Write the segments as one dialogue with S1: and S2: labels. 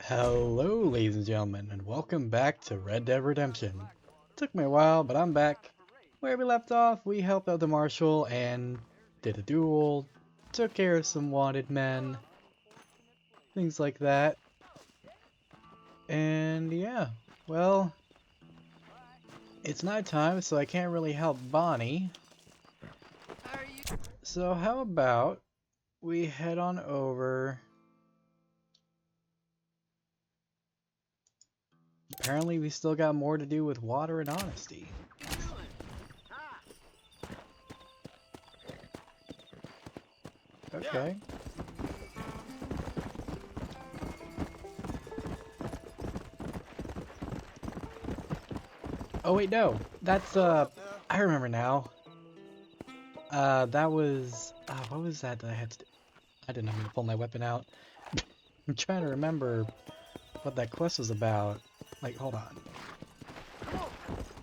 S1: Hello, ladies and gentlemen, and welcome back to Red Dead Redemption. Took me a while, but I'm back. Where we left off, we helped out the marshal and did a duel, took care of some wanted men, things like that. And yeah, well, it's night time, so I can't really help Bonnie. So how about we head on over. Apparently we still got more to do with water and honesty. Okay. Oh wait, no. That's I remember now. That was what was that I had to do? I didn't have to pull my weapon out. I'm trying to remember what that quest was about. Like, hold on.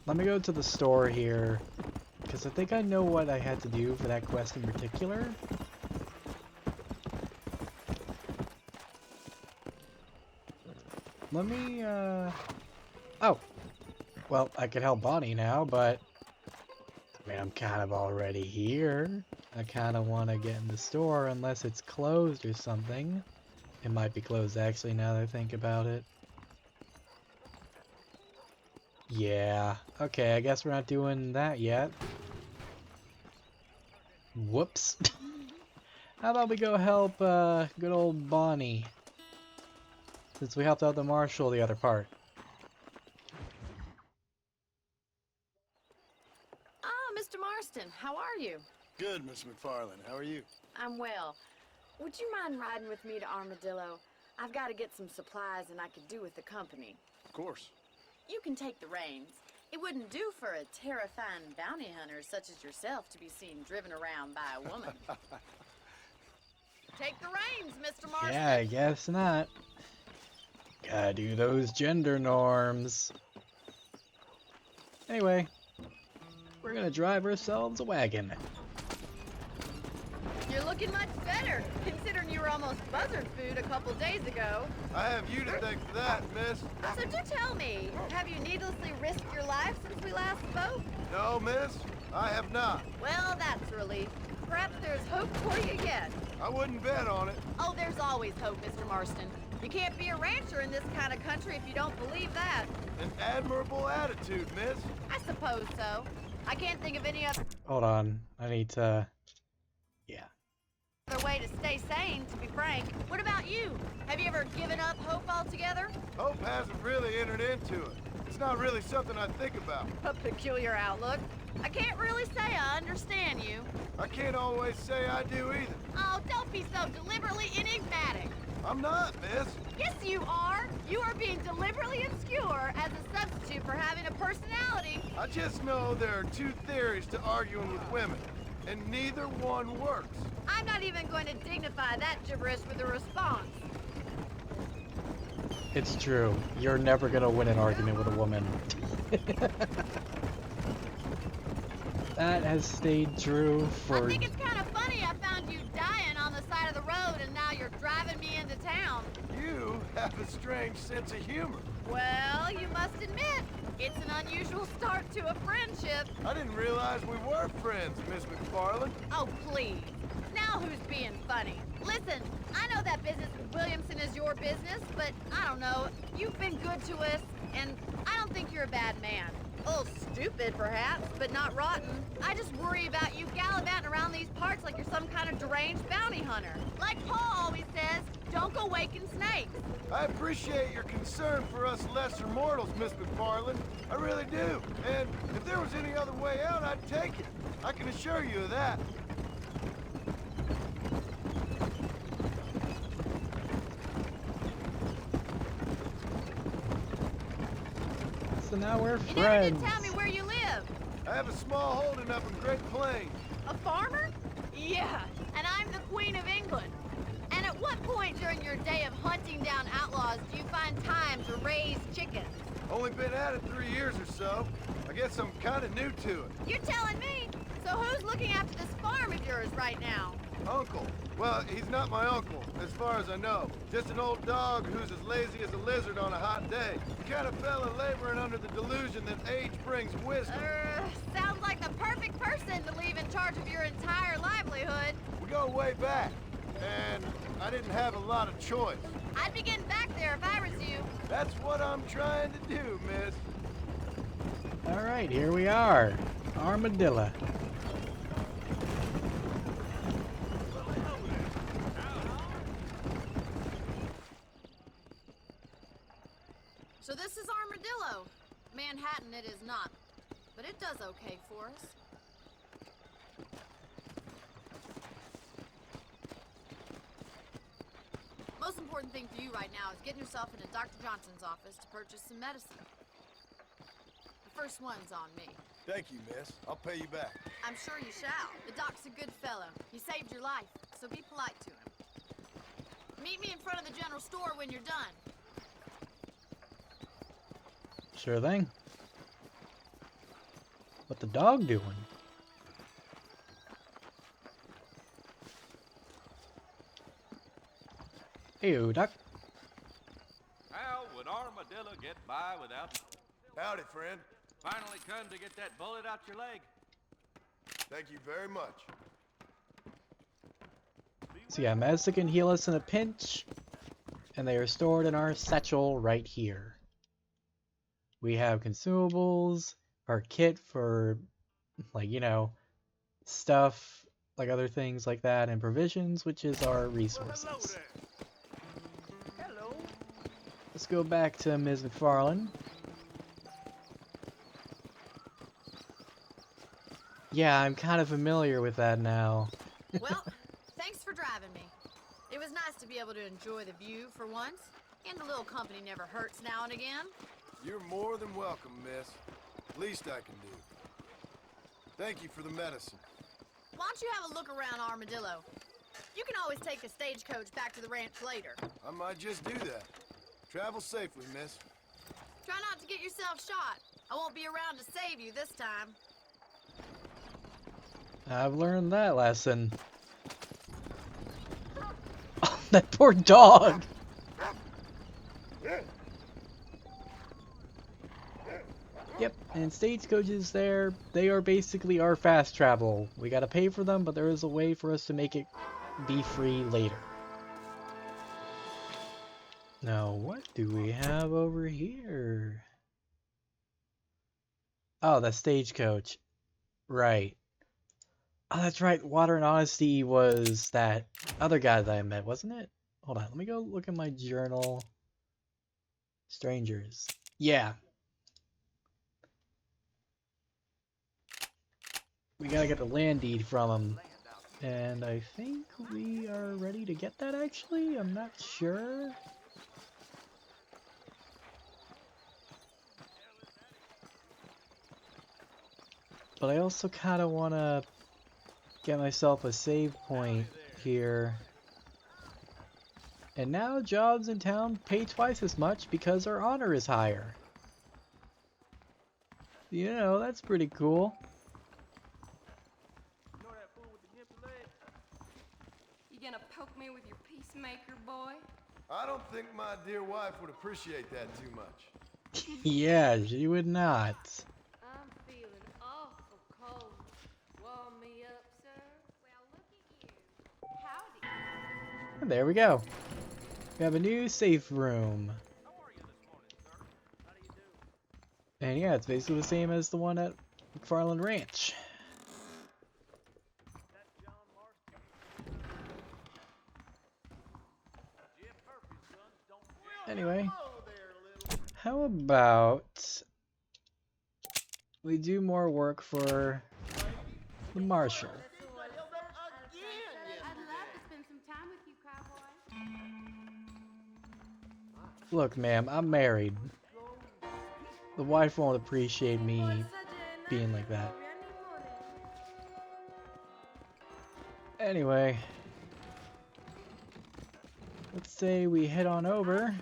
S1: Let me go to the store here, because I think I know what I had to do for that quest in particular. Let me, oh. Well, I could help Bonnie now, but I mean, I'm kind of already here. I kind of want to get in the store unless it's closed or something. It might be closed actually now that I think about it. Yeah, okay, I guess we're not doing that yet. Whoops. How about we go help good old Bonnie? Since we helped out the marshal the other part.
S2: Ah, Mr. Marston, how are you?
S3: Good, Miss McFarland. How are you?
S2: I'm well. Would you mind riding with me to Armadillo? I've got to get some supplies and I could do with the company.
S3: Of course.
S2: You can take the reins. It wouldn't do for a terrifying bounty hunter such as yourself to be seen driven around by a woman. Take the reins, Mr. Marston.
S1: Yeah, I guess not. Gotta do those gender norms. Anyway, we're gonna drive ourselves a wagon.
S2: You're looking much better, considering you were almost buzzard food a couple days ago.
S3: I have you to thank for that, miss.
S2: So do tell me, have you needlessly risked your life since we last spoke?
S3: No, miss, I have not.
S2: Well, that's a relief. Perhaps there's hope for you yet.
S3: I wouldn't bet on it.
S2: Oh, there's always hope, Mr. Marston. You can't be a rancher in this kind of country if you don't believe that.
S3: An admirable attitude, miss.
S2: I suppose so. I can't think of any
S1: Hold on, I need to... Yeah.
S2: other way to stay sane, to be frank. What about you? Have you ever given up hope altogether?
S3: Hope hasn't really entered into it. It's not really something I think about.
S2: A peculiar outlook. I can't really say I understand you.
S3: I can't always say I do either.
S2: Oh, don't be so deliberately enigmatic.
S3: I'm not, miss.
S2: Yes, you are. You are being deliberately obscure as a substitute for having a personality.
S3: I just know there are two theories to arguing with women, and neither one works.
S2: I'm not even going to dignify that gibberish with a response.
S1: It's true. You're never gonna win an argument with a woman. That has stayed true
S2: I
S1: for...
S2: think it's kind of funny I found you dying on the side of the road and now you're driving me into town.
S3: You have a strange sense of humor.
S2: Well, you must admit, it's an unusual start to a friendship.
S3: I didn't realize we were friends, Miss McFarland.
S2: Oh, please. Now who's being funny? Listen, I know that business with Williamson is your business, but I don't know. You've been good to us, and I don't think you're a bad man. A little stupid, perhaps, but not rotten. I just worry about you gallivanting around these parts like you're some kind of deranged bounty hunter. Like Paul always says, don't go waking snakes.
S3: I appreciate your concern for us lesser mortals, Miss McFarland. I really do. And if there was any other way out, I'd take it. I can assure you of that.
S1: So now we're
S2: You never did
S1: friends.
S2: tell me where you live.
S3: I have a small holding up in Great Plains.
S2: A farmer? Yeah, and I'm the Queen of England. And at what point during your day of hunting down outlaws do you find time to raise chickens?
S3: Only been at it 3 years or so. I guess I'm kind of new to it.
S2: You're telling me. So who's looking after this farm of yours right now?
S3: Uncle. Well, he's not my uncle, as far as I know. Just an old dog who's as lazy as a lizard on a hot day. The kind of fella laboring under the delusion that age brings wisdom.
S2: Sounds like the perfect person to leave in charge of your entire livelihood.
S3: We go way back, and I didn't have a lot of choice.
S2: I'd be getting back there if I was you.
S3: That's what I'm trying to do, miss.
S1: Alright, here we are. Armadillo.
S2: So this is Armadillo. Manhattan it is not, but it does okay for us. Most important thing for you right now is getting yourself into Dr. Johnson's office to purchase some medicine. The first one's on me.
S3: Thank you, miss. I'll pay you back.
S2: I'm sure you shall. The doc's a good fellow. He saved your life, so be polite to him. Meet me in front of the general store when you're done.
S1: Sure thing. What the dog doing? Hey, Doc.
S4: How would Armadillo get by without...
S3: Howdy, friend.
S4: Finally come to get that bullet out your leg.
S3: Thank you very much.
S1: So yeah, medicine can heal us in a pinch, and they are stored in our satchel right here. We have consumables, our kit for, like, you know, stuff, like other things like that, and provisions, which is our resources.
S3: Hello.
S1: Let's go back to Ms. McFarlane. Yeah, I'm kind of familiar with that now.
S2: Well, thanks for driving me. It was nice to be able to enjoy the view for once, and a little company never hurts now and again.
S3: You're more than welcome, miss. Least I can do. Thank you for the medicine.
S2: Why don't you have a look around Armadillo? You can always take a stagecoach back to the ranch later.
S3: I might just do that. Travel safely, miss.
S2: Try not to get yourself shot. I won't be around to save you this time.
S1: I've learned that lesson. Oh, that poor dog! Yep, and stagecoaches there, they are basically our fast travel. We gotta pay for them, but there is a way for us to make it be free later. Now, what do we have over here? Oh, the stagecoach. Right. Oh, that's right. Water and Honesty was that other guy that I met, wasn't it? Hold on, let me go look at my journal. Strangers. Yeah. We gotta get the land deed from him. And I think we are ready to get that, actually? I'm not sure. But I also kind of want to get myself a save point here. And now jobs in town pay twice as much because our honor is higher. You know, that's pretty cool.
S5: You gonna poke me with your peacemaker, boy?
S3: I don't think my dear wife would appreciate that too much.
S1: Yeah, she would not.
S5: I'm feeling awful cold. Warm me up, sir? Well, look at you. Howdy.
S1: And there we go. We have a new safe room. And yeah, it's basically the same as the one at McFarland Ranch. Anyway, how about we do more work for the marshal?
S5: I'd love to spend some time with you, cowboy.
S1: Look, ma'am, I'm married. The wife won't appreciate me being like that. Anyway, let's say we head on over.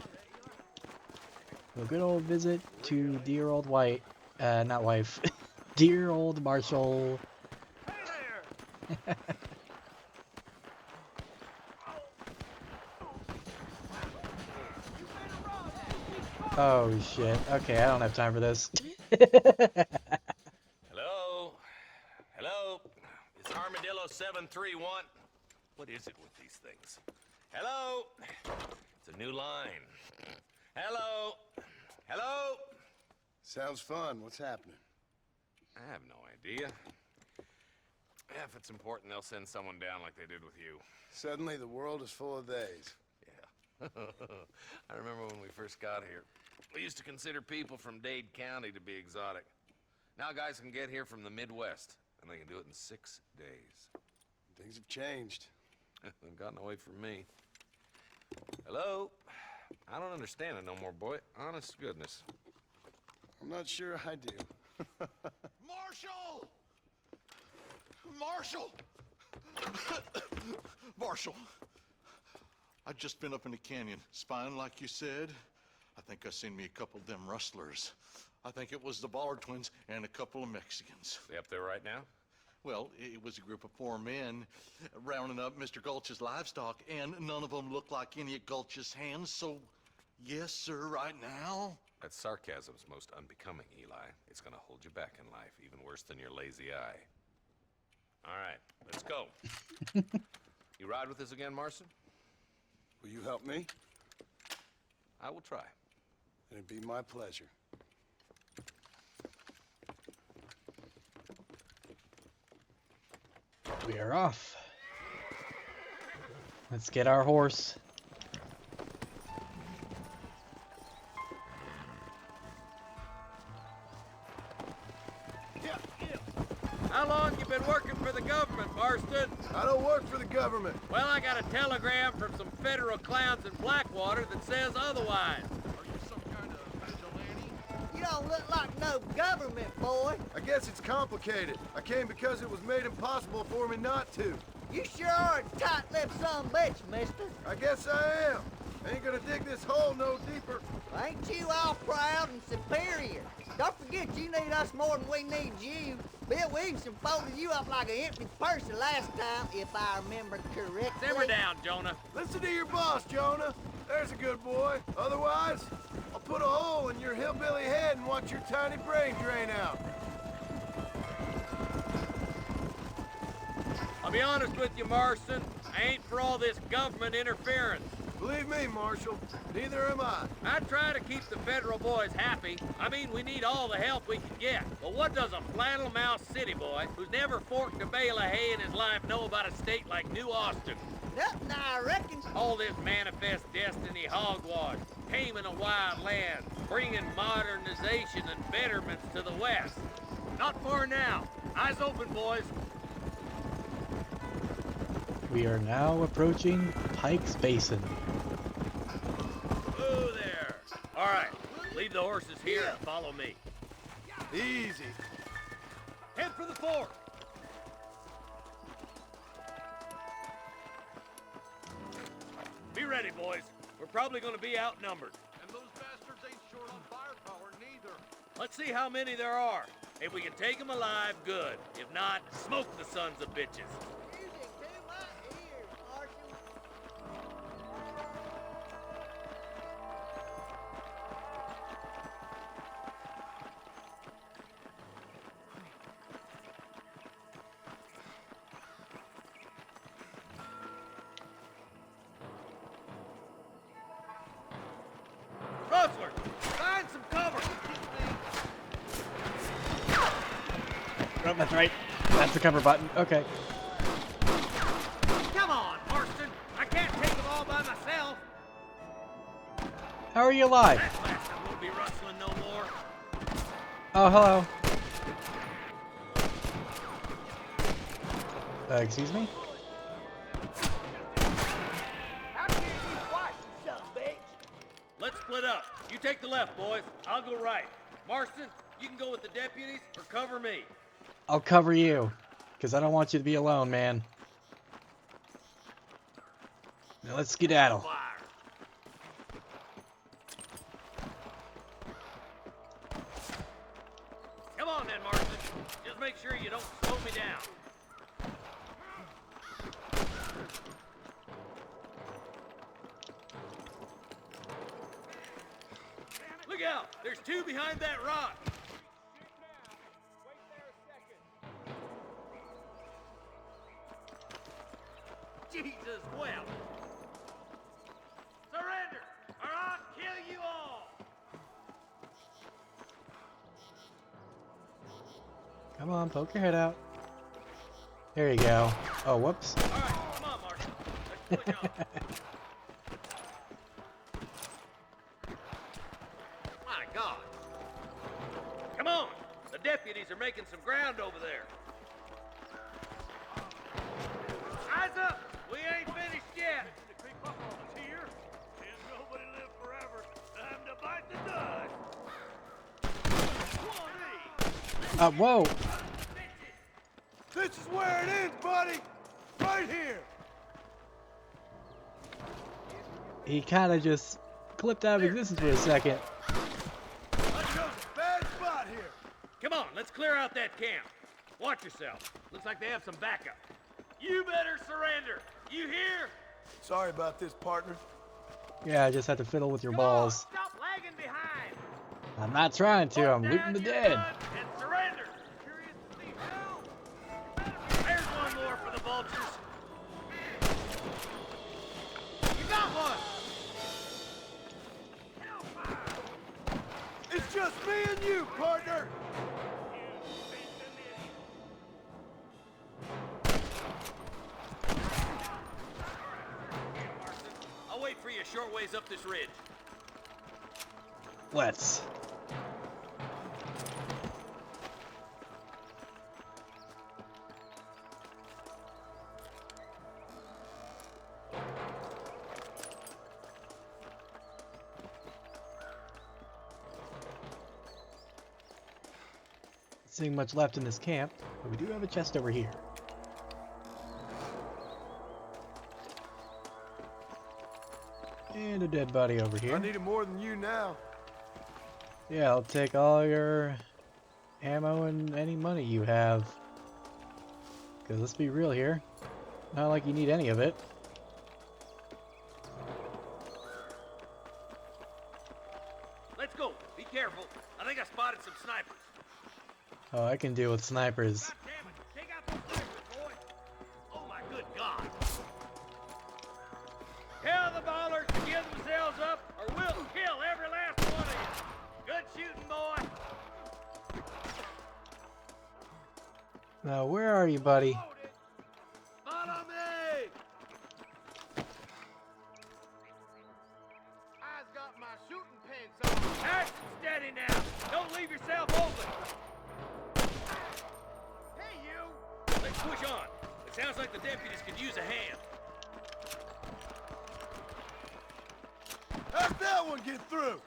S1: A good old visit to dear old not wife, dear old Marshall. Oh shit. Okay, I don't have time for this.
S6: Hello? Hello? It's Armadillo 731. What is it with these things? Hello? It's a new line. Hello? Hello?
S3: Sounds fun. What's happening?
S6: I have no idea. Yeah, if it's important, they'll send someone down like they did with you.
S3: Suddenly the world is full of days.
S6: Yeah. I remember when we first got here. We used to consider people from Dade County to be exotic. Now guys can get here from the Midwest, and they can do it in 6 days.
S3: Things have changed.
S6: They've gotten away from me. Hello? I don't understand it no more, boy. Honest to goodness.
S3: I'm not sure I do.
S7: Marshall! Marshall! Marshall! I'd just been up in the canyon, spying like you said. I think I seen me a couple of them rustlers. I think it was the Bollards Twins and a couple of Mexicans.
S6: They up there right now?
S7: Well, it was a group of 4 men rounding up Mr. Gulch's livestock, and none of them looked like any of Gulch's hands, so yes, sir, right now.
S6: That sarcasm's most unbecoming, Eli. It's gonna hold you back in life, even worse than your lazy eye. All right, let's go. You ride with us again, Marston?
S3: Will you help me?
S6: I will try.
S3: It'd be my pleasure.
S1: We are off. Let's get our horse.
S4: How long you been working for the government, Marston?
S3: I don't work for the government.
S4: Well, I got a telegram from some federal clowns in Blackwater that says otherwise.
S7: Are you some kind of vigilante?
S8: You don't look like no government boy.
S3: I guess it's complicated. I came because it was made impossible for me not to.
S8: You sure are a tight-lipped son bitch, mister.
S3: I guess I am. Ain't gonna dig this hole no deeper.
S8: Ain't you all proud and superior? Don't forget you need us more than we need you. Bill Williamson folded you up like an empty purse the last time, if I remember correctly.
S4: Simmer down, Jonah.
S3: Listen to your boss, Jonah. There's a good boy. Otherwise, I'll put a hole in your hillbilly head and watch your tiny brain drain out.
S4: I'll be honest with you, Marston. I ain't for all this government interference.
S3: Believe me, Marshal, neither am I.
S4: I try to keep the federal boys happy. I mean, we need all the help we can get. But what does a flannel-mouthed city boy who's never forked a bale of hay in his life know about a state like New Austin?
S8: Nothing, I reckon.
S4: All this manifest destiny hogwash, taming a wild land, bringing modernization and betterments to the West. Not far now. Eyes open, boys.
S1: We are now approaching Pike Basin.
S4: Whoa there. All right, leave the horses here and follow me.
S3: Easy.
S4: Head for the fort. Be ready, boys. We're probably going to be outnumbered.
S7: And those bastards ain't short on firepower, neither.
S4: Let's see how many there are. If we can take them alive, good. If not, smoke the sons of bitches.
S8: Music to my ears, Marshal.
S4: Rustler, find some cover.
S1: Oh, that's right. That's the cover button. Okay.
S4: Come on, Marston. I can't take them all by myself.
S1: How are you alive?
S4: That last I won't be rustling no more.
S1: Oh, hello. Excuse me?
S8: How can you watch you, son bitch?
S4: Let's split up. You take the left, boys. I'll go right. Marston, you can go with the deputies or cover me.
S1: I'll cover you, because I don't want you to be alone, man. Now let's skedaddle.
S4: Fire. Come on then, Marston. Just make sure you don't slow me down. Look Look out! There's two behind that rock! Jesus, well! Surrender, or I'll kill you all!
S1: Come on, poke your head out. There you go. Oh, whoops.
S4: All right, come on, Marshal. Let's push on. My God. Come on. The deputies are making some ground over there. Eyes up. We ain't finished yet. The creek buffalo's here. Can't nobody live forever. Time to bite the dust.
S1: Whoa.
S3: This is where it ends, buddy! Right here!
S1: He kind of just clipped out of existence for a second.
S3: I chose a bad spot here!
S4: Come on, let's clear out that camp. Watch yourself. Looks like they have some backup. You better surrender. You hear?
S3: Sorry about this, partner.
S1: Yeah, I just had to fiddle with your
S4: Come
S1: balls.
S4: on, stop lagging behind.
S1: I'm not trying to. I'm looting the dead.
S4: And surrender. Curious to see who? There's one more for the vultures. You got one.
S3: It's just me and you, partner!
S4: I'll wait for you a short ways up this ridge.
S1: Let's. Seeing much left in this camp, but we do have a chest over here. And a dead body over
S3: I
S1: here.
S3: need it more than you now.
S1: Yeah, I'll take all your ammo and any money you have. Because let's be real here. Not like you need any of it.
S4: Let's go. Be careful. I think I spotted some snipers.
S1: Oh, I can deal with snipers.
S4: God damn it. Take out those snipers, boy. Oh my good God. Tell the Bollards to give themselves up or we'll kill every last one of you. Good shooting, boy.
S1: Now, where are you, buddy?
S4: Loaded. Follow me.
S3: I've got my shooting pants on.
S4: Nice and steady now. Don't leave yourself open.
S3: Hey, you!
S4: Let's push on. It sounds like the deputies could use a hand.
S3: How'd that one get through?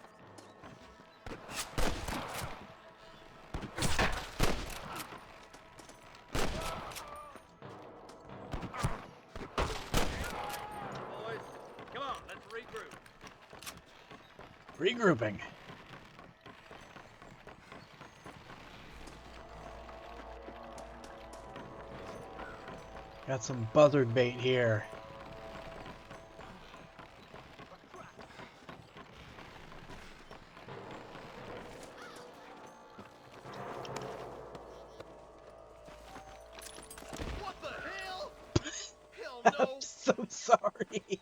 S4: Boys, come on, let's regroup.
S1: Regrouping. Got some buzzard bait here.
S3: What the hell? Hell no!
S1: I'm so sorry.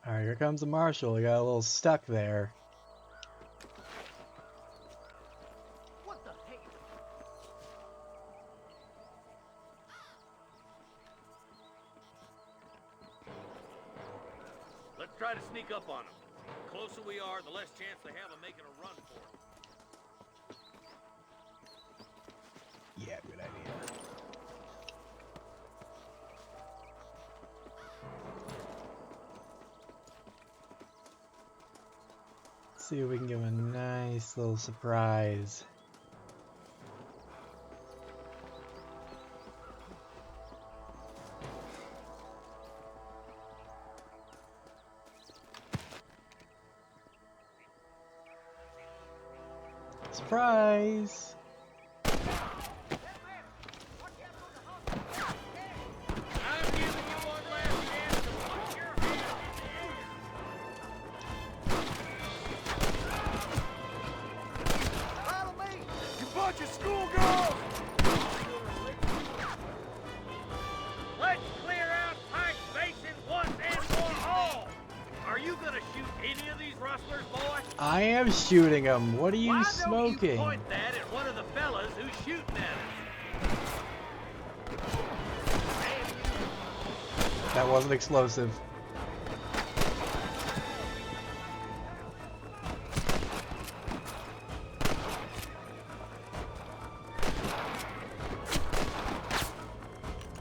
S1: Alright, here comes the marshal. He got a little stuck there.
S3: What the heck?
S4: Let's try to sneak up on them. The closer we are, the less chance they have of making a run for it.
S1: Yeah, good idea. See if we can give a nice little surprise. Surprise!
S3: bunch of schoolgirls!
S4: Let's clear out Pike Basin once and for all! Are you gonna shoot any of these rustlers, boy?
S1: I am shooting them. What are you
S4: Why
S1: smoking?
S4: don't you point that at one of the fellas who's shooting at us?
S1: That wasn't explosive.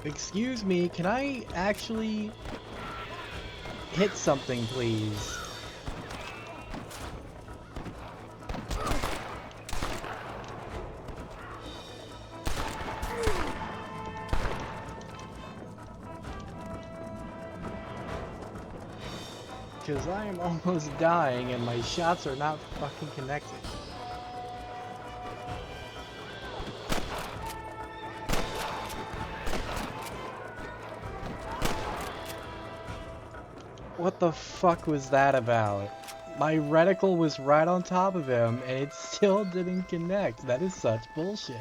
S1: Excuse me, can I actually hit something, please? Because I am almost dying and my shots are not fucking connected. What the fuck was that about? My reticle was right on top of him and it still didn't connect. That is such bullshit.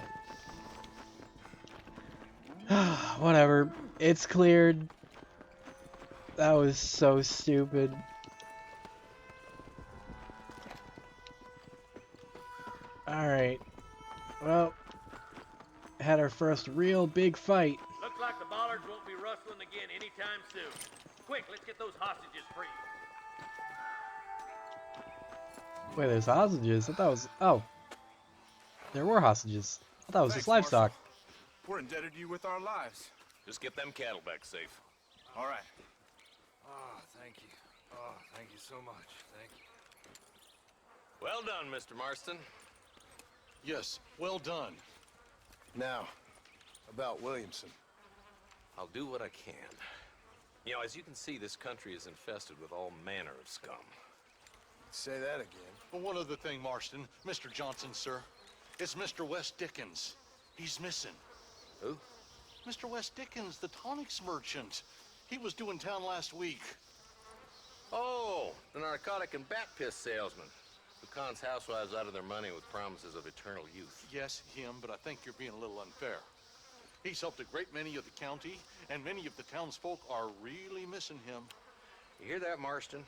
S1: Whatever. It's cleared. That was so stupid. Alright. Well, had our first real big fight.
S4: Looks like the Bollards won't be rustling again anytime soon. Quick, let's get those hostages free.
S1: Wait, there's hostages? I thought it was... Oh. There were hostages. I thought it was just livestock.
S3: We're indebted to you with our lives.
S6: Just get them cattle back safe.
S3: All right. Oh, thank you. Oh, thank you so much. Thank you.
S6: Well done, Mr. Marston.
S7: Yes, well done.
S3: Now, about Williamson.
S6: I'll do what I can. You know, as you can see, this country is infested with all manner of scum.
S3: Say that again.
S7: Well, one other thing, Marston. Mr. Johnson, sir. It's Mr. West Dickens. He's missing.
S6: Who?
S7: Mr. West Dickens, the tonics merchant. He was due in town last week.
S6: Oh, the narcotic and bat piss salesman. Who cons housewives out of their money with promises of eternal youth.
S7: Yes, him, but I think you're being a little unfair. He's helped a great many of the county, and many of the townsfolk are really missing him.
S6: You hear that, Marston?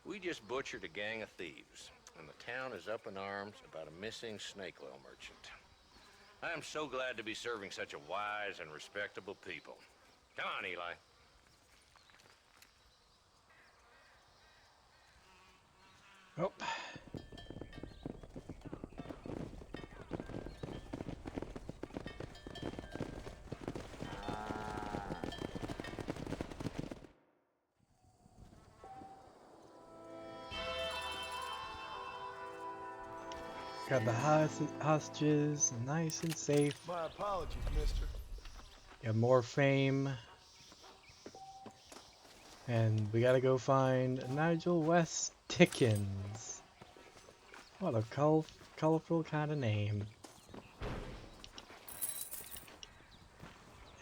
S6: We just butchered a gang of thieves, and the town is up in arms about a missing snake oil merchant. I am so glad to be serving such a wise and respectable people. Come on, Eli.
S1: Oh. Got the hostages nice and safe.
S3: My apologies, mister.
S1: Got more fame. And we gotta go find Nigel West Dickens. What a colorful kind of name.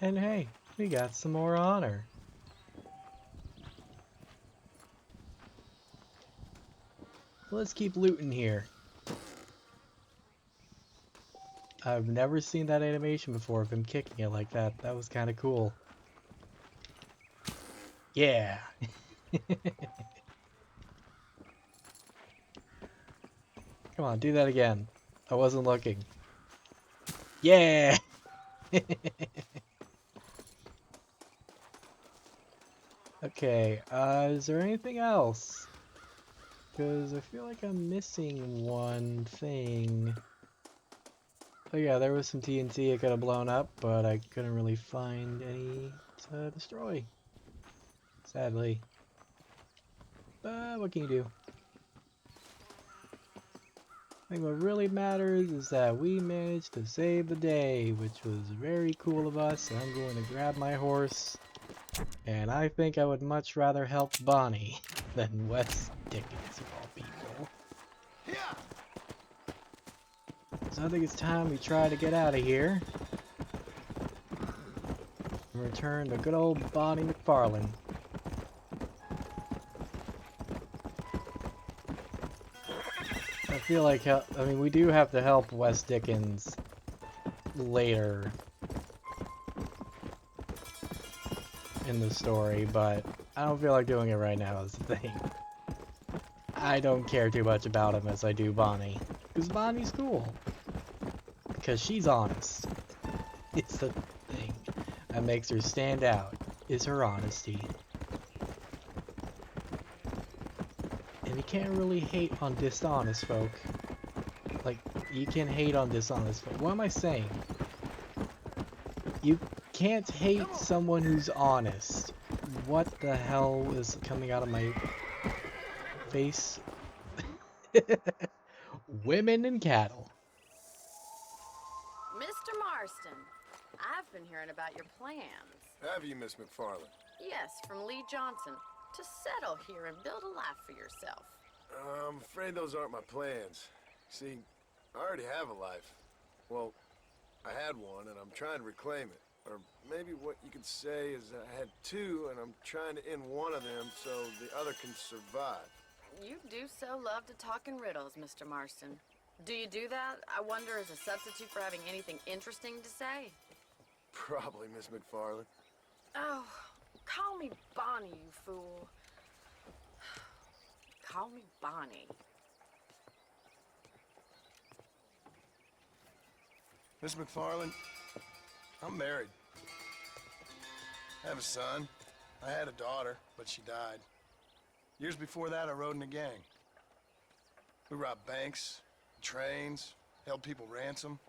S1: And hey, we got some more honor. Let's keep looting here. I've never seen that animation before of him kicking it like that. That was kind of cool. Yeah. Come on, do that again. I wasn't looking. Yeah. Okay, is there anything else? Because I feel like I'm missing one thing. Oh yeah, there was some TNT I could have blown up, but I couldn't really find any to destroy. Sadly. But what can you do? I think what really matters is that we managed to save the day, which was very cool of us. I'm going to grab my horse. And I think I would much rather help Bonnie than West Dickens of all people. So I think it's time we try to get out of here. And return to good old Bonnie McFarlane. feel like, I mean, we do have to help West Dickens later in the story, but I don't feel like doing it right now is the thing. I don't care too much about him as I do Bonnie. Because Bonnie's cool. Because she's honest. It's the thing that makes her stand out, is her honesty. And you can't really hate on dishonest folk. Like, you can hate on dishonest folk. What am I saying? You can't hate someone who's honest. What the hell is coming out of my face? Women and cattle.
S2: Mr. Marston, I've been hearing about your plans.
S3: Have you, Miss McFarland?
S2: Yes, from Lee Johnson. To settle here and build a life for yourself.
S3: I'm afraid those aren't my plans. See, I already have a life. Well, I had one, and I'm trying to reclaim it. Or maybe what you could say is I had two, and I'm trying to end one of them so the other can survive.
S2: You do so love to talk in riddles, Mr. Marston. Do you do that, I wonder, as a substitute for having anything interesting to say?
S3: Probably, Miss McFarland.
S2: Oh, call me Bonnie, you fool. Call me Bonnie.
S3: Miss McFarland, I'm married. I have a son. I had a daughter, but she died. Years before that, I rode in a gang. We robbed banks, trains, held people ransom.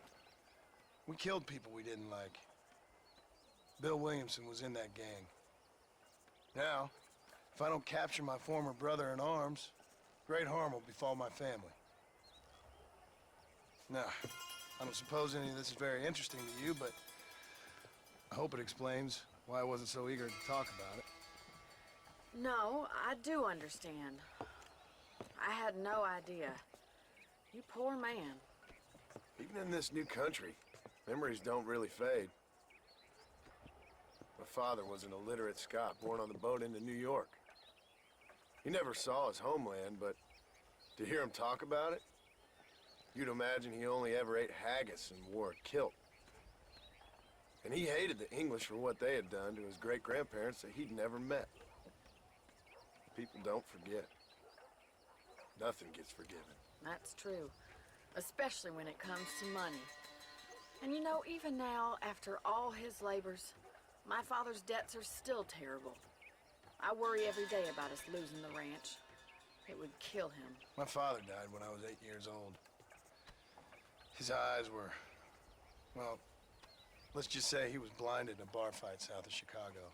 S3: We killed people we didn't like. Bill Williamson was in that gang. Now, if I don't capture my former brother in arms, great harm will befall my family. Now, I don't suppose any of this is very interesting to you, but I hope it explains why I wasn't so eager to talk about it.
S2: No, I do understand. I had no idea. You poor man.
S3: Even in this new country, memories don't really fade. My father was an illiterate Scot born on the boat into New York. He never saw his homeland, but to hear him talk about it, you'd imagine he only ever ate haggis and wore a kilt. And he hated the English for what they had done to his great-grandparents that he'd never met. People don't forget. Nothing gets forgiven.
S2: That's true. Especially when it comes to money. And you know, even now, after all his labors, my father's debts are still terrible. I worry every day about us losing the ranch. It would kill him.
S3: My father died when I was 8 years old. His eyes were, well, let's just say he was blinded in a bar fight south of Chicago.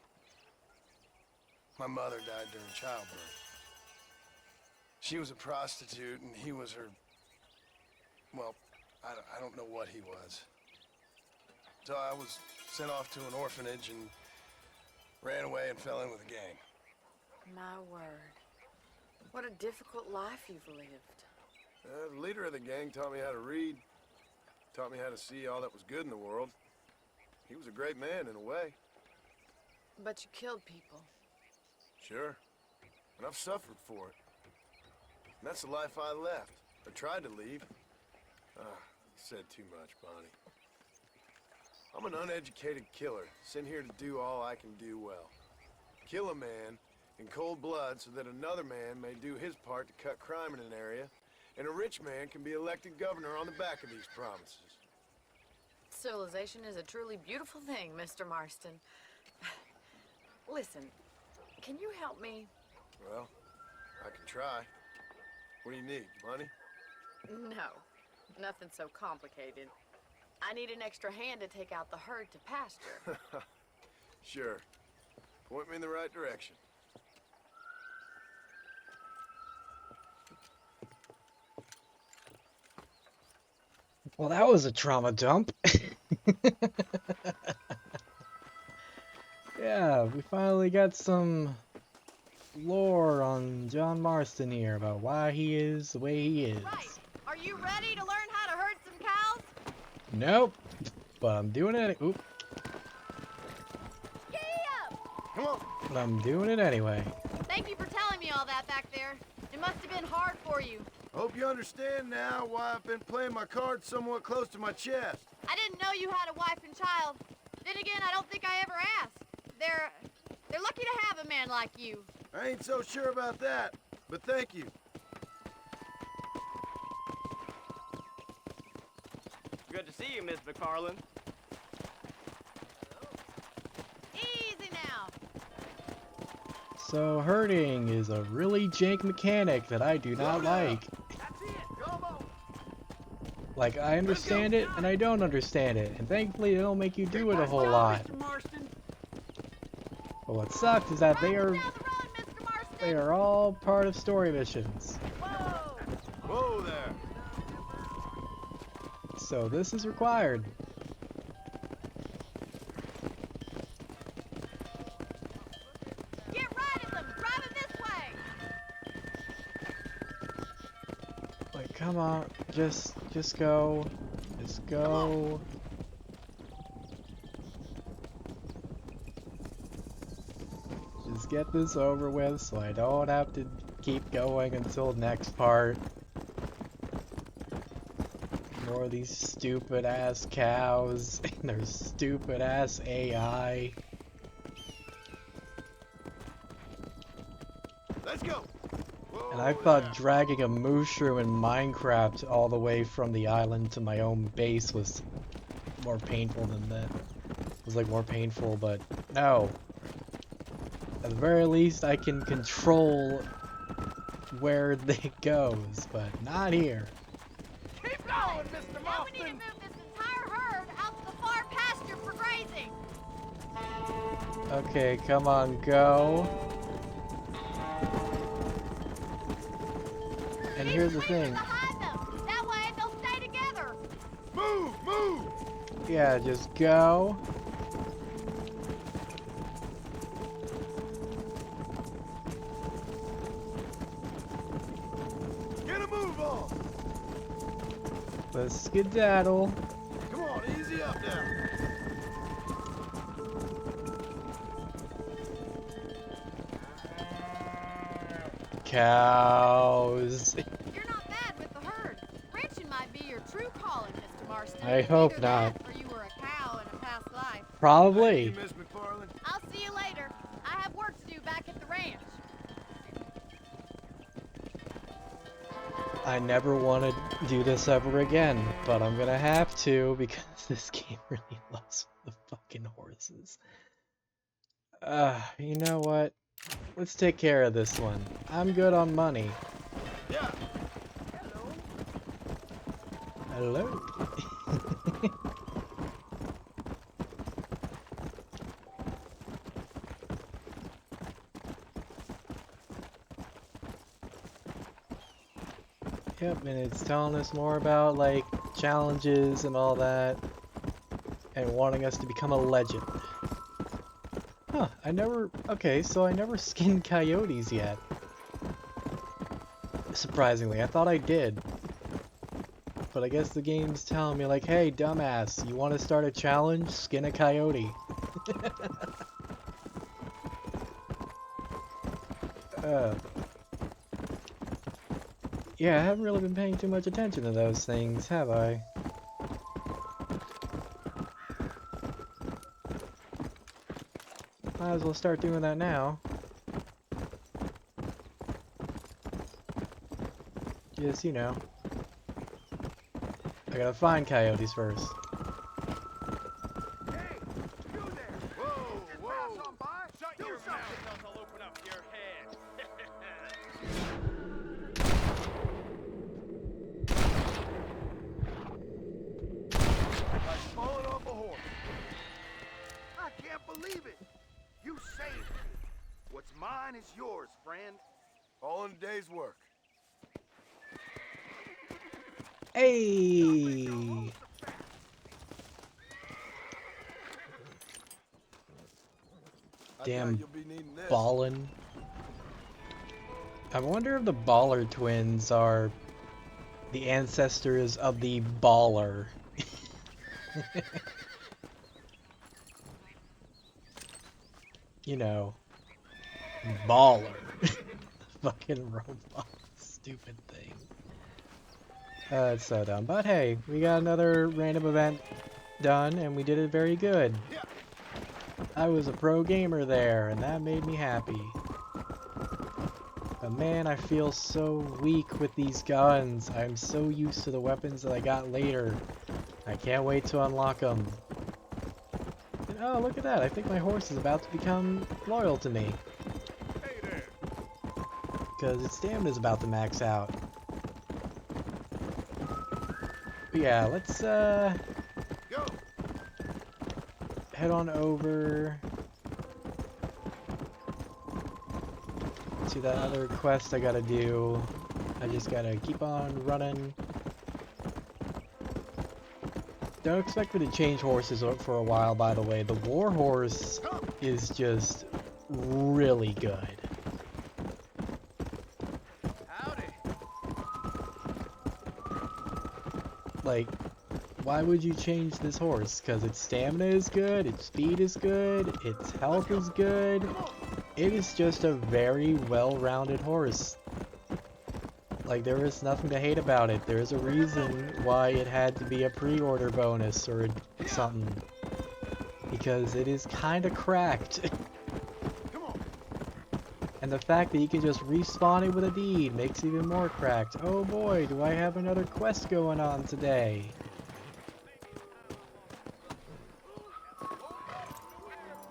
S3: My mother died during childbirth. She was a prostitute, and he was her, well, I don't know what he was. So I was sent off to an orphanage and ran away and fell in with a gang.
S2: My word. What a difficult life you've lived.
S3: The leader of the gang taught me how to read, taught me how to see all that was good in the world. He was a great man in a way.
S2: But you killed people.
S3: Sure. And I've suffered for it. And that's the life I left. I tried to leave. Said too much, Bonnie. I'm an uneducated killer, sent here to do all I can do well. Kill a man in cold blood so that another man may do his part to cut crime in an area, and a rich man can be elected governor on the back of these promises.
S2: Civilization is a truly beautiful thing, Mr. Marston. Listen, can you help me?
S3: Well, I can try. What do you need, money?
S2: No, nothing so complicated. I need an extra hand to take out the herd to pasture.
S3: Sure. Point me in the right direction.
S1: Well, that was a trauma dump. Yeah, we finally got some lore on John Marston here about why he is the way he is.
S2: Right. Are you ready to learn how to herd some cows?
S1: Nope. But I'm doing it. Oop.
S2: Giddy up!
S3: Come on.
S1: But I'm doing it anyway.
S2: Thank you for telling me all that back there. It must have been hard for you.
S3: Hope you understand now why I've been playing my cards somewhat close to my chest.
S2: I didn't know you had a wife and child. Then again, I don't think I ever asked. They're lucky to have a man like you.
S3: I ain't so sure about that, but thank you.
S9: Good to see you, Miss McFarland.
S2: Easy now.
S1: So herding is a really jank mechanic that I do not like.
S3: That's it. Come on.
S1: Like, I understand it and I don't understand it, and thankfully they don't make you do it a whole lot. But what sucks is that they
S2: Down the road, Mr. Marston.
S1: are all part of story missions.
S2: Whoa.
S3: Whoa there.
S1: So this is required.
S2: Get right at them. Drive them this way.
S1: Like, come on, just go. Just go. Just get this over with so I don't have to keep going until next part. More of these stupid ass cows and their stupid ass AI.
S3: Let's go. Whoa
S1: And I thought dragging a mushroom in Minecraft all the way from the island to my own base was more painful than that. It was like more painful, but no. At the very least I can control where it goes, but not here.
S3: Keep going, Mr.
S2: Now we need to move this entire herd out to the far pasture for grazing.
S1: Okay, come on, go. And here's the
S2: Leave them
S1: thing.
S2: behind them. That way they'll stay together.
S3: Move, move.
S1: Yeah, just go.
S3: Get a move on.
S1: Let's skedaddle.
S3: Come on, easy up now.
S1: Cows.
S2: You're not bad with the herd. Ranching might be your true calling, Mr. Marston.
S1: I hope
S2: Either
S1: not.
S2: that or you were a cow in a past life.
S1: Probably.
S3: Thank you, Miss McFarland.
S2: I'll see you later. I have work to do back at the ranch.
S1: I never want to do this ever again, but I'm gonna have to because this game really loves the fucking horses. You know what? Let's take care of this one. I'm good on money.
S3: Yeah.
S1: Hello. Yep, and it's telling us more about, like, challenges and all that, and wanting us to become a legend. Huh, okay, so I never skinned coyotes yet. Surprisingly, I thought I did. But I guess the game's telling me, like, hey, dumbass, you want to start a challenge? Skin a coyote. Yeah, I haven't really been paying too much attention to those things, have I? Might as well start doing that now. Yes, you know. I gotta find coyotes first.
S3: Hey, you there. Whoa, whoa. On by.
S4: Shut
S3: Do
S4: your
S3: something.
S4: mouth, else I'll open up your head.
S3: Like falling off a horse. I can't believe it. You saved me. What's mine is yours, friend. All in a day's work.
S1: Hey!
S3: I
S1: Damn
S3: doubt you'll be needing this.
S1: Ballin'. I wonder if the Bollards Twins are the ancestors of the baller. You know, baller. Fucking robot. Stupid thing. It's so dumb. But hey, we got another random event done, and we did it very good. I was a pro gamer there, and that made me happy. But man, I feel so weak with these guns. I'm so used to the weapons that I got later. I can't wait to unlock them. And oh, look at that. I think my horse is about to become loyal to me.
S3: Hey there.
S1: Because its stamina is about to max out. But yeah, let's
S3: Go.
S1: head on over to that other quest I gotta do. I just gotta keep on running. Don't expect me to change horses for a while, by the way. The war horse is just really good.
S3: Howdy.
S1: Like, why would you change this horse? Because its stamina is good, its speed is good, its health is good. It is just a very well-rounded horse. Like, there is nothing to hate about it. There is a reason why it had to be a pre-order bonus or something. Because it is kinda cracked. And the fact that you can just respawn it with a deed makes it even more cracked. Oh boy, do I have another quest going on today.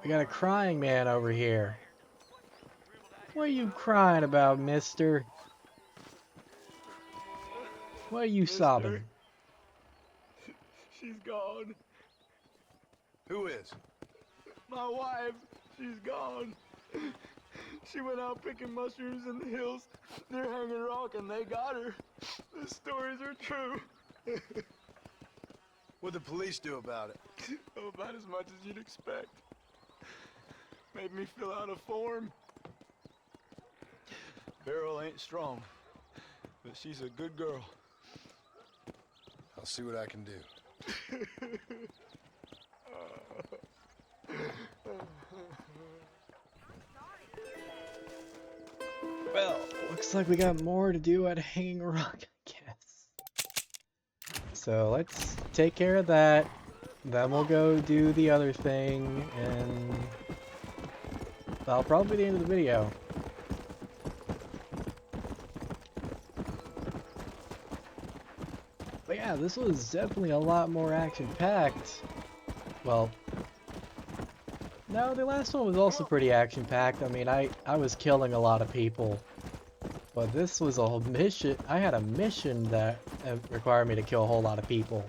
S1: We got a crying man over here. What are you crying about, mister? What are you sobbing?
S10: She's gone.
S3: Who is?
S10: My wife, she's gone. She went out picking mushrooms in the hills near Hanging Rock and they got her. The stories are true.
S3: What'd the police do about it?
S10: Oh, about as much as you'd expect. Made me fill out a form. Beryl ain't strong, but she's a good girl.
S3: I'll see what I can do.
S1: Well, looks like we got more to do at Hanging Rock, I guess. So let's take care of that. Then we'll go do the other thing, and that'll probably be the end of the video. But yeah, this was definitely a lot more action-packed. Well, no, the last one was also pretty action-packed. I mean, I was killing a lot of people. But this was a mission. I had a mission that required me to kill a whole lot of people.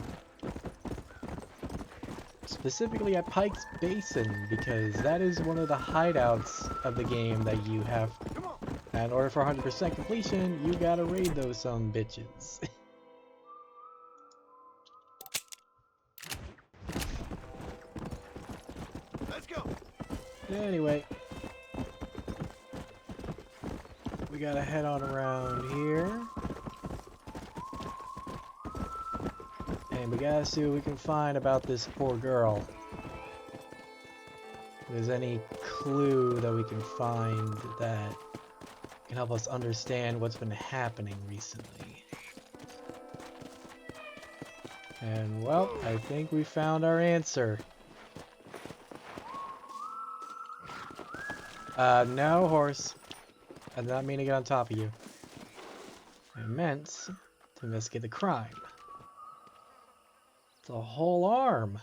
S1: Specifically at Pike Basin, because that is one of the hideouts of the game that you have. And in order for 100% completion, you gotta raid those some bitches.
S3: Let's go.
S1: Anyway, we gotta head on around here. And we gotta see what we can find about this poor girl. If there's any clue that we can find that can help us understand what's been happening recently. And well, I think we found our answer. No, horse. I did not mean to get on top of you. I meant to investigate the crime. It's a whole arm.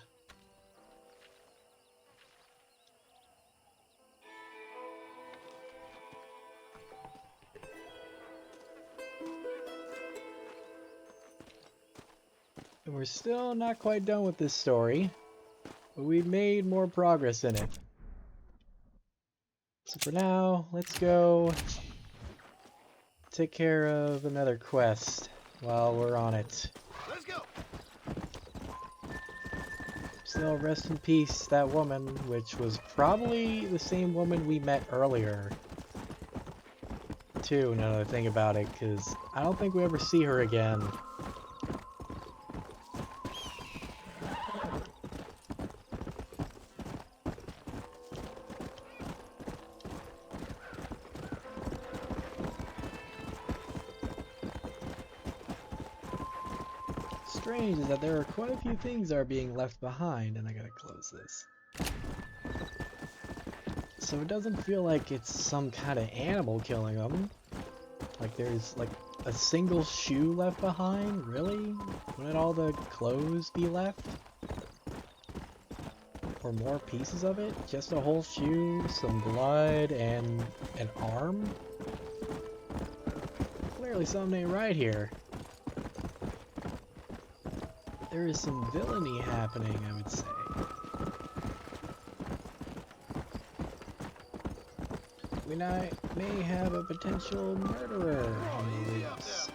S1: And we're still not quite done with this story, but we've made more progress in it. So for now, let's go take care of another quest while we're on it.
S3: Let's go.
S1: Still rest in peace, that woman, which was probably the same woman we met earlier. Too, now that I think about it, because I don't think we ever see her again. strange is that there are quite a few things that are being left behind, and I gotta close this. So it doesn't feel like it's some kind of animal killing them. Like there's like a single shoe left behind? Really? Wouldn't all the clothes be left? Or more pieces of it? Just a whole shoe, some blood, and an arm? Clearly something ain't right here. There is some villainy happening, I would say. We may have a potential murderer on the loose.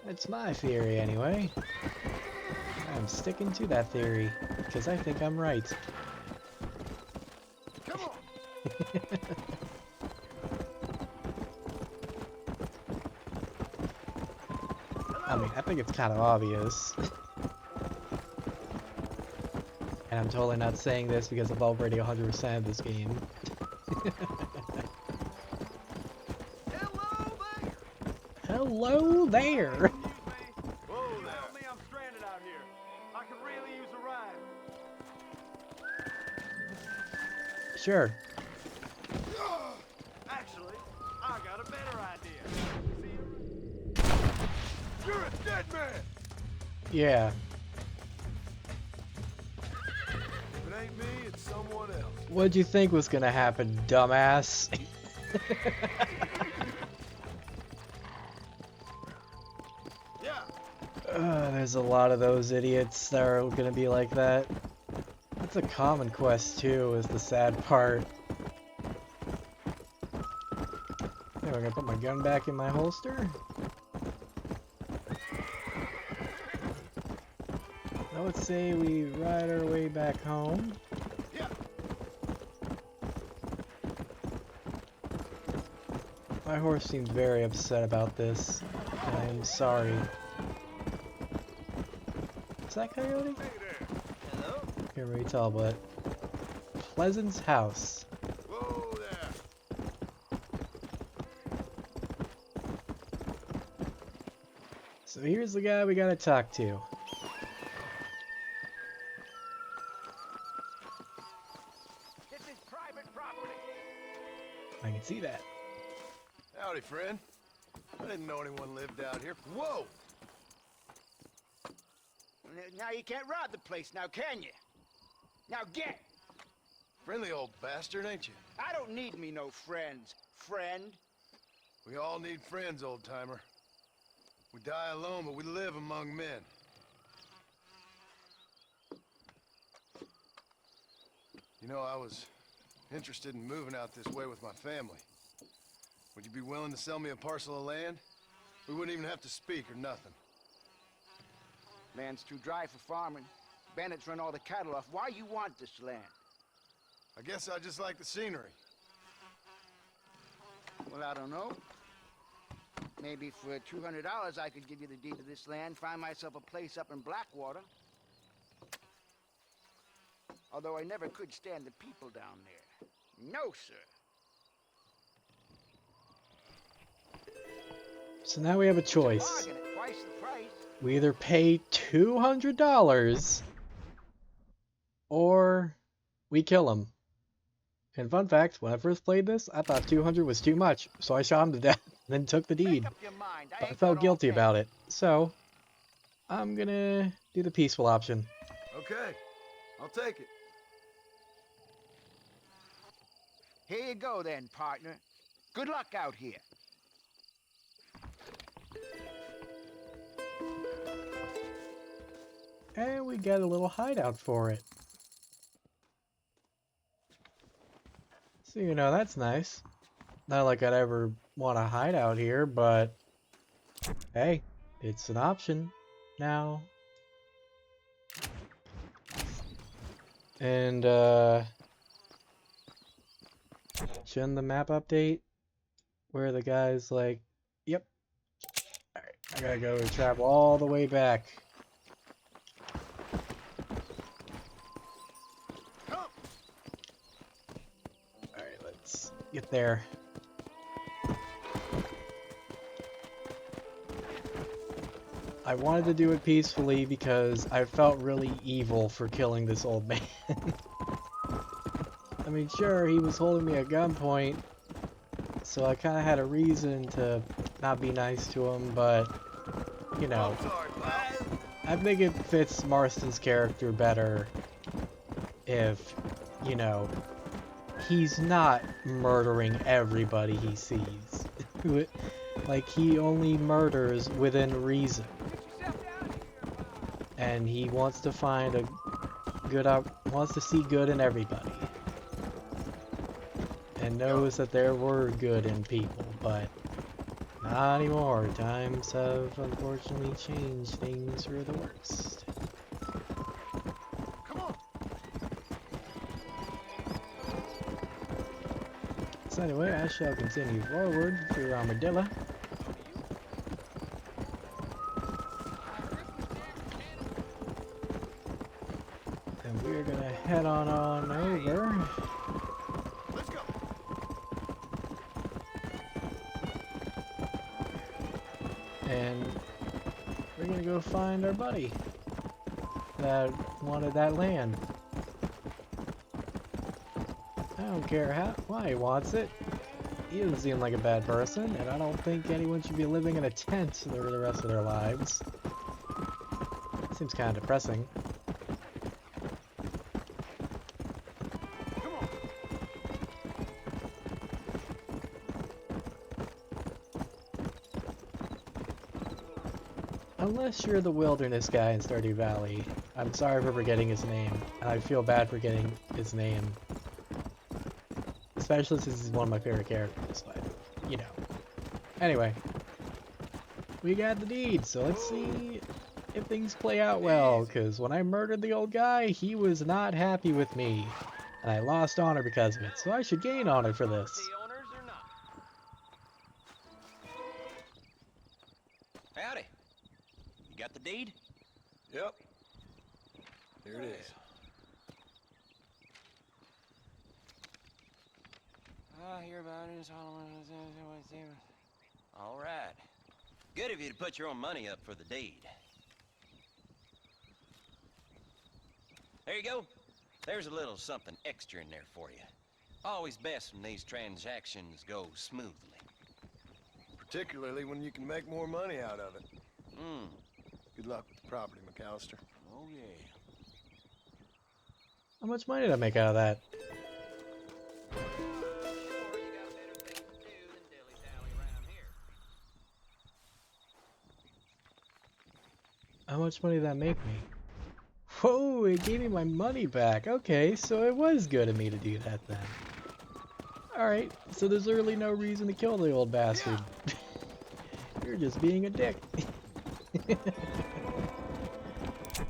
S1: That's my theory, anyway. I'm sticking to that theory, because I think I'm right.
S3: Come on.
S1: I mean, I think it's kind of obvious. And I'm totally not saying this because I've already 100%ed this game. Hello there!
S10: Whoa, help me, I'm stranded out here. I could really use a ride.
S1: Sure.
S10: Actually, I got a better idea. You're a dead man!
S1: Yeah.
S3: If it ain't me, it's someone else.
S1: What'd you think was gonna happen, dumbass? There's a lot of those idiots that are gonna be like that. That's a common quest too, is the sad part. Okay, we're gonna put my gun back in my holster. Now let's say we ride our way back home. My horse seems very upset about this. I am sorry. Is that Coyote?
S3: Hello?
S1: Can't really tell, but Pleasant's house.
S3: Whoa there.
S1: So here's the guy we gotta talk to.
S10: This is private property.
S1: I can see that.
S3: Howdy, friend. I didn't know anyone lived out here. Whoa!
S8: Now you can't rob the place now, can you? Now get!
S3: Friendly old bastard, ain't you?
S8: I don't need me no friends, friend.
S3: We all need friends, old-timer. We die alone, but we live among men. You know, I was interested in moving out this way with my family. Would you be willing to sell me a parcel of land? We wouldn't even have to speak or nothing.
S8: Land's too dry for farming. Bandits run all the cattle off. Why you want this land?
S3: I guess I just like the scenery.
S8: Well, I don't know. Maybe for $200 I could give you the deed to this land, find myself a place up in Blackwater. Although I never could stand the people down there. No, sir.
S1: So now we have a choice.
S8: Bargain at twice the price.
S1: We either pay $200 or we kill him. And fun fact, when I first played this, I thought 200 was too much, so I shot him to death, then took the deed.
S8: Make up your mind.
S1: But I
S8: ain't
S1: felt
S8: got all
S1: guilty
S8: day.
S1: about it, so I'm gonna do the peaceful option.
S3: Okay, I'll take it.
S8: Here you go then, partner. Good luck out here.
S1: And we get a little hideout for it. So, you know, that's nice. Not like I'd ever want to hide out here, but hey, it's an option now. And, shouldn't the map update where the guy's like, yep, alright, I gotta go travel all the way back. Alright, let's get there. I wanted to do it peacefully because I felt really evil for killing this old man. I mean, sure, he was holding me at gunpoint, so I kind of had a reason to not be nice to him, but, you know, I think it fits Marston's character better if, you know, he's not murdering everybody he sees. Like, he only murders within reason. And he wants to find a good wants to see good in everybody. And knows that there were good in people, but not anymore. Times have unfortunately changed things for the worst.
S3: Come on.
S1: So anyway, I shall continue forward through Armadillo. And we're gonna head on over.
S3: Let's go.
S1: And we're gonna go find our buddy that wanted that land. I don't care why he wants it. He doesn't seem like a bad person, and I don't think anyone should be living in a tent for the rest of their lives. Seems kind of depressing.
S3: Come on.
S1: Unless you're the wilderness guy in Stardew Valley. I'm sorry for forgetting his name, and I feel bad for getting his name. Especially since he's one of my favorite characters, but, you know. Anyway. We got the deed, so let's see if things play out well, because when I murdered the old guy, he was not happy with me. And I lost honor because of it, so I should gain honor for this.
S9: owners or not?
S6: Howdy. You got the deed?
S3: Yep. Here it is.
S9: I hear about it. All right. Good of you to put your own money up for the deed. There you go. There's a little something extra in there for you. Always best when these transactions go smoothly.
S3: Particularly when you can make more money out of it.
S9: Hmm.
S3: Good luck with the property, McAllister.
S9: Oh, yeah.
S1: How much money did I make out of that? How much money did that make me? Whoa, it gave me my money back. Okay, so it was good of me to do that then. Alright, so there's really no reason to kill the old bastard. You're just being a dick.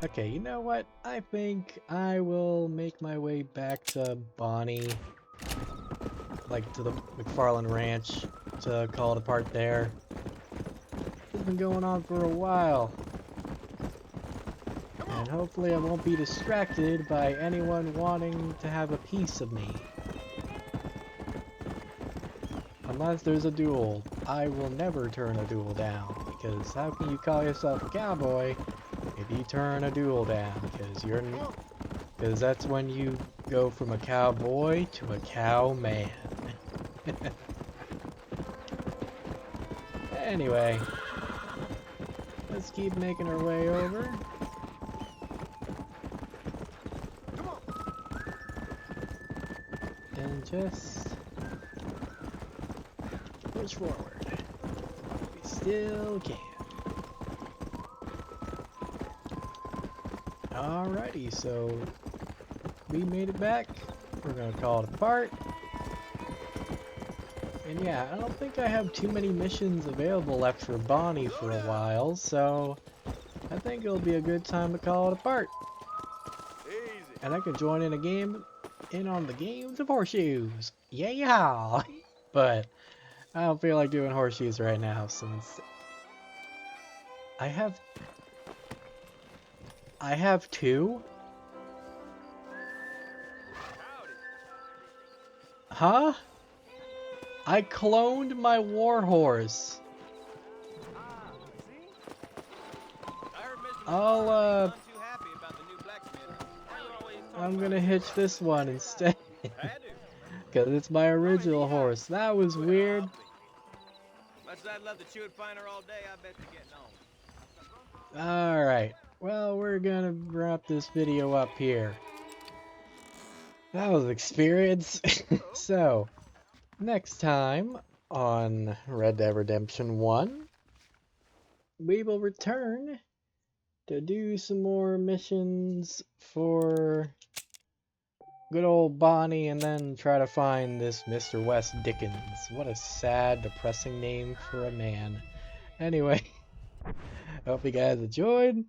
S1: Okay, you know what? I think I will make my way back to Bonnie. Like, to the McFarland Ranch, to call it a part there. It's been going on for a while. And hopefully I won't be distracted by anyone wanting to have a piece of me. Unless there's a duel. I will never turn a duel down, because how can you call yourself a cowboy if you turn a duel down? Because that's when you go from a cowboy to a cowman. Anyway, let's keep making our way over. And just push forward. We still can. Alrighty, so we made it back. We're gonna call it a part. And yeah, I don't think I have too many missions available left for Bonnie for a while, so I think it'll be a good time to call it a part. And I can join in on the games of horseshoes. Yeah! But I don't feel like doing horseshoes right now since I have two? Huh? I cloned my warhorse. I'll
S9: Not too happy about the new blacksmith.
S1: I'm gonna hitch this one instead.
S9: I do.
S1: Because it's my original horse. That was weird.
S9: Much as I'd love to chew it finer all day, I bet you're getting on.
S1: Alright. Well, we're gonna wrap this video up here. That was experience. So, next time on Red Dead Redemption 1, we will return to do some more missions for good old Bonnie and then try to find this Mr. West Dickens. What a sad, depressing name for a man. Anyway, I hope you guys enjoyed,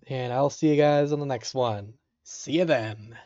S1: and I'll see you guys on the next one. See you then.